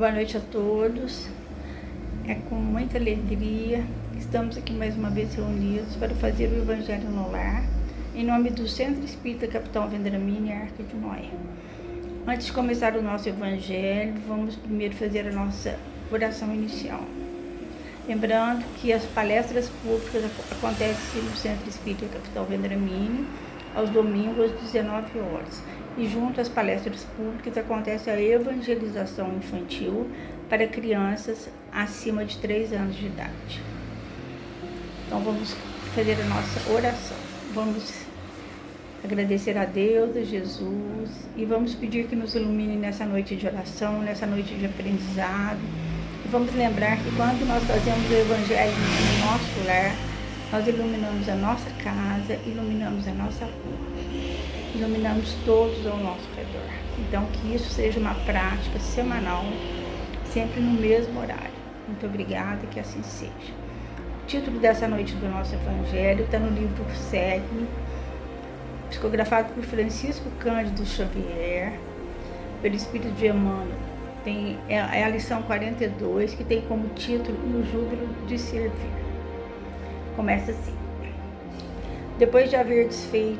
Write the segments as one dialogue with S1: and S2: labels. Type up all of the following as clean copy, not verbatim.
S1: Boa noite a todos. É com muita alegria que estamos aqui mais uma vez reunidos para fazer o Evangelho no Lar, em nome do Centro Espírita Capitão Vendramini e Arca de Noé. Antes de começar o nosso Evangelho, vamos primeiro fazer a nossa oração inicial. Lembrando que as palestras públicas acontecem no Centro Espírita Capitão Vendramini aos domingos às 19 horas. E junto às palestras públicas acontece a evangelização infantil para crianças acima de 3 anos de idade. Então vamos fazer a nossa oração. Vamos agradecer a Deus, a Jesus, e vamos pedir que nos ilumine nessa noite de oração, nessa noite de aprendizado. E vamos lembrar que quando nós fazemos o Evangelho no nosso lar, nós iluminamos a nossa casa, iluminamos a nossa rua, iluminamos todos ao nosso redor. Então, que isso seja uma prática semanal, sempre no mesmo horário. Muito obrigada, que assim seja. O título dessa noite do nosso Evangelho está no livro Segue-me, psicografado por Francisco Cândido Xavier, pelo Espírito de Emmanuel. É a lição 42, que tem como título O Júbilo de Servir. Começa assim: depois de haver desfeito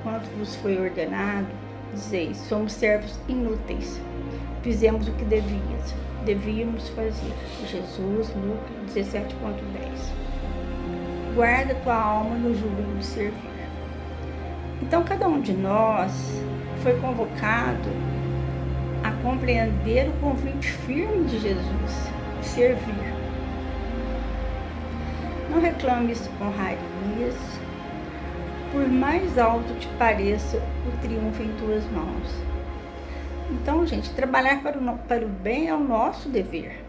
S1: quanto vos foi ordenado, dizeis: somos servos inúteis, fizemos o que devíamos fazer. Jesus, Lucas 17.10. Guarda tua alma no júbilo de servir. Então, cada um de nós foi convocado a compreender o convite firme de Jesus, servir. Não reclames honrarias, por mais alto te pareça o triunfo em tuas mãos. Então, gente, trabalhar para o bem é o nosso dever.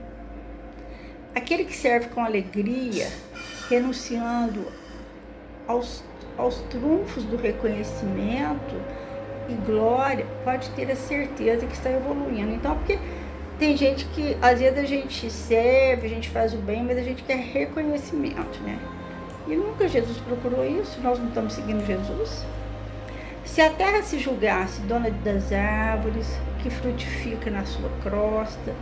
S1: Aquele que serve com alegria, renunciando aos trunfos do reconhecimento e glória, pode ter a certeza que está evoluindo. Então, porque tem gente que, às vezes, a gente serve, a gente faz o bem, mas a gente quer reconhecimento, né? E nunca Jesus procurou isso, nós não estamos seguindo Jesus. Se a terra se julgasse dona das árvores, que frutifica na sua crosta,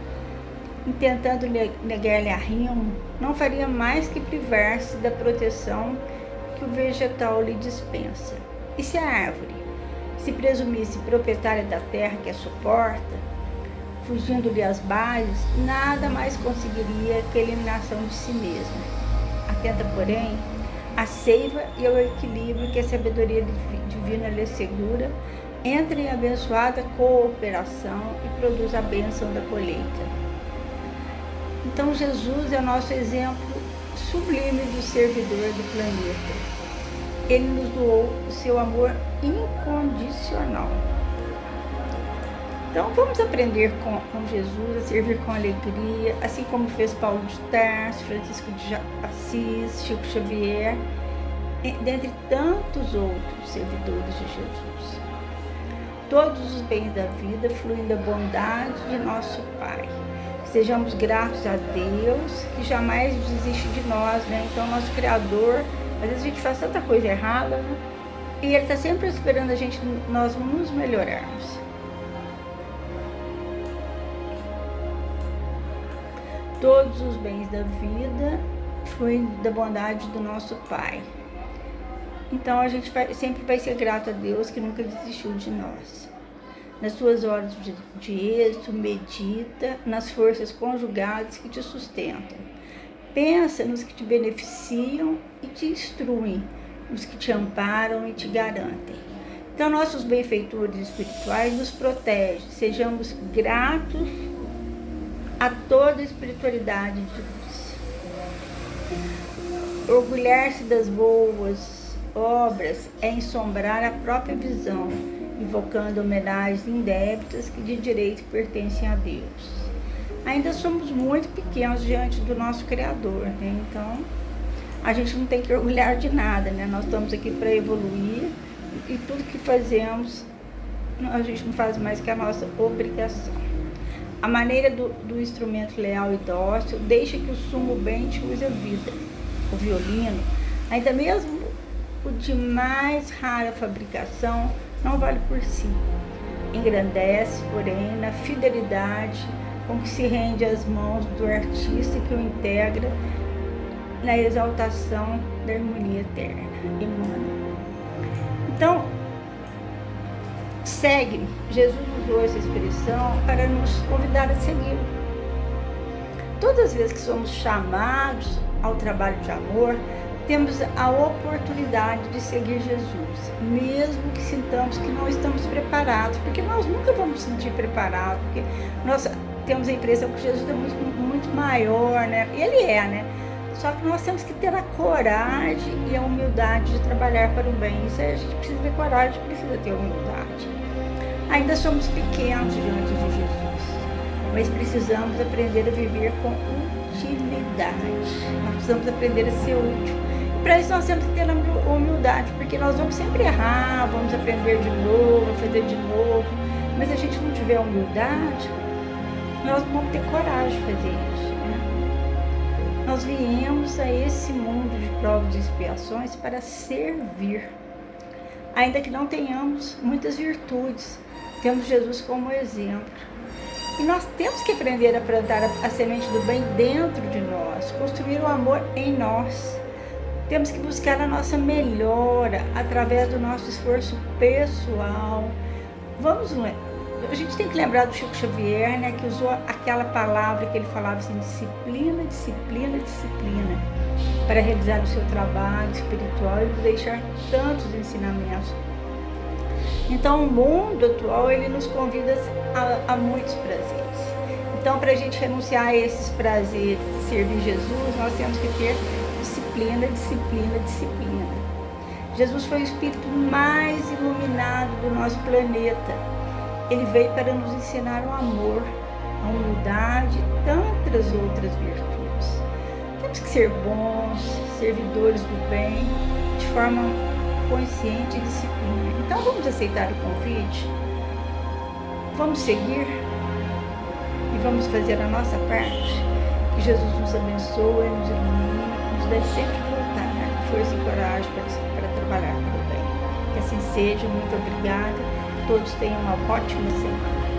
S1: intentando negar-lhe arrimo, não faria mais que privar-se da proteção que o vegetal lhe dispensa. E se a árvore se presumisse proprietária da terra que a suporta, fugindo-lhe as bases, nada mais conseguiria que a eliminação de si mesma. Atenta, porém, a seiva e ao equilíbrio que a sabedoria divina lhe segura, entra em abençoada cooperação e produz a bênção da colheita. Então, Jesus é nosso exemplo sublime do servidor do planeta. Ele nos doou o seu amor incondicional. Então, vamos aprender com Jesus a servir com alegria, assim como fez Paulo de Tarso, Francisco de Assis, Chico Xavier, dentre tantos outros servidores de Jesus. Todos os bens da vida fluem da bondade de nosso Pai. Sejamos gratos a Deus, que jamais desiste de nós, né? Então, nosso Criador, às vezes a gente faz tanta coisa errada, né? E Ele está sempre esperando a gente, nós nos melhorarmos. Todos os bens da vida fluem da bondade do nosso Pai. Então, a gente sempre vai ser grato a Deus, que nunca desistiu de nós. Nas suas horas de êxito, medita nas forças conjugadas que te sustentam. Pensa nos que te beneficiam e te instruem, nos que te amparam e te garantem. Então, nossos benfeitores espirituais nos protegem. Sejamos gratos a toda a espiritualidade de luz. Orgulhar-se das boas obras é ensombrar a própria visão, invocando homenagens indébitas que de direito pertencem a Deus. Ainda somos muito pequenos diante do nosso Criador, né? Então, a gente não tem que orgulhar de nada, né? Nós estamos aqui para evoluir e tudo que fazemos, a gente não faz mais que a nossa obrigação. A maneira do instrumento leal e dócil deixa que o sumo bem te use a vida. O violino, ainda mesmo o de mais rara fabricação, não vale por si. Engrandece, porém, na fidelidade como que se rende às mãos do artista que o integra na exaltação da harmonia eterna. Emmanuel. Então, segue-me. Jesus usou essa expressão para nos convidar a segui-lo. Todas as vezes que somos chamados ao trabalho de amor, temos a oportunidade de seguir Jesus, mesmo que sintamos que não estamos preparados, porque nós nunca vamos nos sentir preparados, porque nós temos a impressão que Jesus é muito maior, né? E ele é, né? Só que nós temos que ter a coragem e a humildade de trabalhar para o bem. Isso a gente precisa ter coragem, precisa ter humildade. Ainda somos pequenos diante de Jesus, mas precisamos aprender a viver com utilidade. Nós precisamos aprender a ser útil. Para isso nós temos que ter a humildade, porque nós vamos sempre errar, vamos aprender de novo, fazer de novo, mas se a gente não tiver humildade, nós não vamos ter coragem de fazer isso, né? Nós viemos a esse mundo de provas e expiações para servir, ainda que não tenhamos muitas virtudes, temos Jesus como exemplo. E nós temos que aprender a plantar a semente do bem dentro de nós, construir o amor em nós. Temos que buscar a nossa melhora através do nosso esforço pessoal. A gente tem que lembrar do Chico Xavier, né, que usou aquela palavra que ele falava assim, disciplina, disciplina, disciplina, para realizar o seu trabalho espiritual e nos deixar tantos ensinamentos. Então, o mundo atual, ele nos convida a muitos prazeres. Então, para a gente renunciar a esses prazeres de servir Jesus, nós temos que ter disciplina, disciplina, disciplina. Jesus foi o espírito mais iluminado do nosso planeta. Ele veio para nos ensinar o amor, a humildade e tantas outras virtudes. Temos que ser bons, servidores do bem, de forma consciente e disciplina. Então vamos aceitar o convite, vamos seguir e vamos fazer a nossa parte. Que Jesus nos abençoe, nos ilumine, nos dê sempre vontade, força e coragem para trabalhar para o bem. Que assim seja. Muito obrigada. Que todos tenham uma ótima semana.